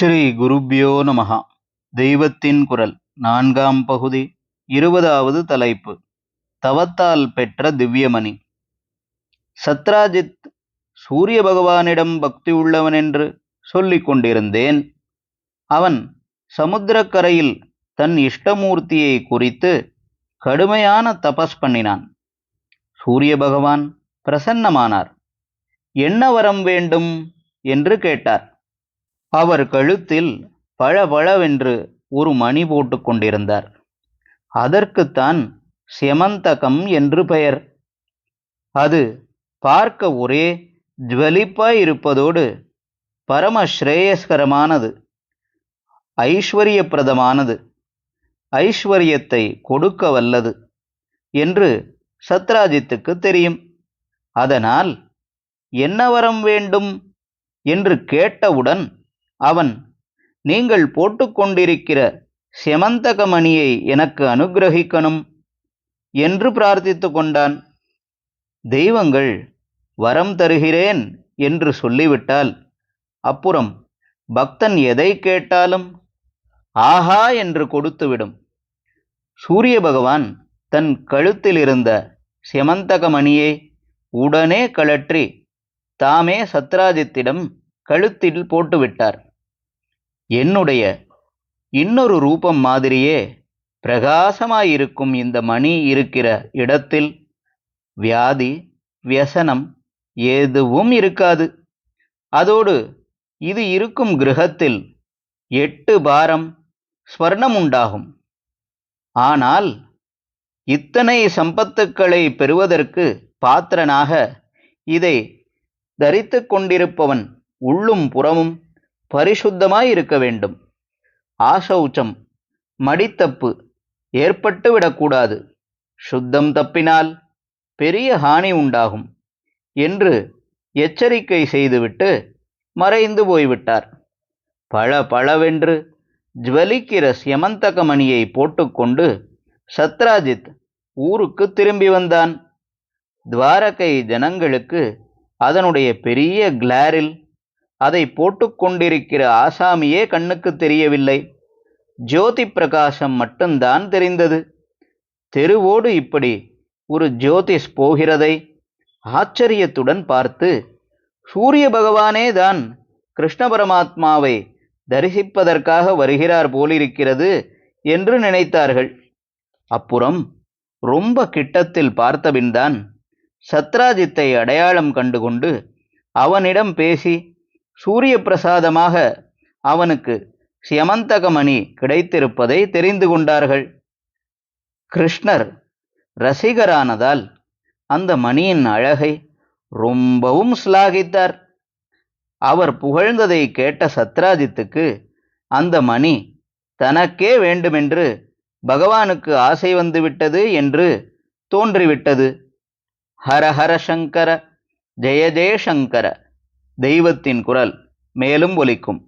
ஸ்ரீ குருப்யோ நமஹ. தெய்வத்தின் குரல் நான்காம் பகுதி 20வது தலைப்பு. தவத்தால் பெற்ற திவ்யமணி. சத்ராஜித் சூரிய பகவானிடம் பக்தி உள்ளவன் என்று சொல்லிக் கொண்டிருந்தேன். அவன் சமுத்திரக்கரையில் தன் இஷ்டமூர்த்தியை குறித்து கடுமையான தபஸ் பண்ணினான். சூரிய பகவான் பிரசன்னமானார். என்ன வரம் வேண்டும் என்று கேட்டார். அவர் கழுத்தில் பளபளவென்று ஒரு மணி போட்டுக் கொண்டிருந்தார். அதற்குத்தான் ஸ்யமந்தகம் என்று பெயர். அது பார்க்க ஒரே ஜ்வலிப்பாய் இருப்பதோடு பரம ஸ்ரேயஸ்கரமானது, ஐஸ்வர்யப்பிரதமானது, ஐஸ்வர்யத்தை கொடுக்க வல்லது என்று சத்ராஜித்துக்கு தெரியும். அதனால் என்ன வரம் வேண்டும் என்று கேட்டவுடன் அவன், நீங்கள் போட்டுக்கொண்டிருக்கிற ஸ்யமந்தகமணியை எனக்கு அனுக்கிரகிக்கணும் என்று பிரார்த்தித்து கொண்டான். தெய்வங்கள் வரம் தருகிறேன் என்று சொல்லிவிட்டால் அப்புறம் பக்தன் எதை கேட்டாலும் ஆஹா என்று கொடுத்துவிடும். சூரிய பகவான் தன் கழுத்தில் இருந்த ஸ்யமந்தகமணியை உடனே கழற்றி தாமே சத்ராஜித்திடம் கழுத்தில் போட்டுவிட்டார். என்னுடைய இன்னொரு ரூபம் மாதிரியே பிரகாசமாயிருக்கும் இந்த மணி இருக்கிற இடத்தில் வியாதி வியசனம் எதுவும் இருக்காது. அதோடு இது இருக்கும் கிரகத்தில் 8 பாரம் ஸ்வர்ணம் உண்டாகும். ஆனால் இத்தனை சம்பத்துக்களை பெறுவதற்கு பாத்திரனாக இதை தரித்து கொண்டிருப்பவன் உள்ளும் புறமும் பரிசுத்தமாயிருக்க வேண்டும். ஆசௌச்சம், மடித்தப்பு ஏற்பட்டு விடக்கூடாது. சுத்தம் தப்பினால் பெரிய ஹானி உண்டாகும் என்று எச்சரிக்கை செய்துவிட்டு மறைந்து போய்விட்டார். பளபளவென்று ஜ்வலிக்கிற ஸ்யமந்தகமணியை போட்டுக்கொண்டு சத்ராஜித் ஊருக்கு திரும்பி வந்தான். துவாரகை ஜனங்களுக்கு அதனுடைய பெரிய கிளாரில் அதை போட்டுக்கொண்டிருக்கிற ஆசாமியே கண்ணுக்கு தெரியவில்லை. ஜோதி பிரகாசம் மட்டும்தான் தெரிந்தது. தெருவோடு இப்படி ஒரு ஜோதிஷ் போகிறதை ஆச்சரியத்துடன் பார்த்து, சூரிய பகவானே தான் கிருஷ்ண பரமாத்மாவை தரிசிப்பதற்காக வருகிறார் போலிருக்கிறது என்று நினைத்தார்கள். அப்புறம் ரொம்ப கிட்டத்தில் பார்த்தபின்தான் சத்ராஜித்தை அடையாளம் கண்டுகொண்டு அவனிடம் பேசி சூரிய பிரசாதமாக அவனுக்கு ஸ்யமந்தகமணி கிடைத்திருப்பதை தெரிந்து கொண்டார்கள். கிருஷ்ணர் ரசிகரானதால் அந்த மணியின் அழகை ரொம்பவும் ஸ்லாகித்தார். அவர் புகழ்ந்ததை கேட்ட சத்ராஜித்துக்கு அந்த மணி தனக்கே வேண்டுமென்று பகவானுக்கு ஆசை வந்துவிட்டது என்று தோன்றிவிட்டது. ஹர ஹர சங்கர, ஜெய ஜெய சங்கர. தெய்வத்தின் குரல் மேலும் ஒலிக்கும்.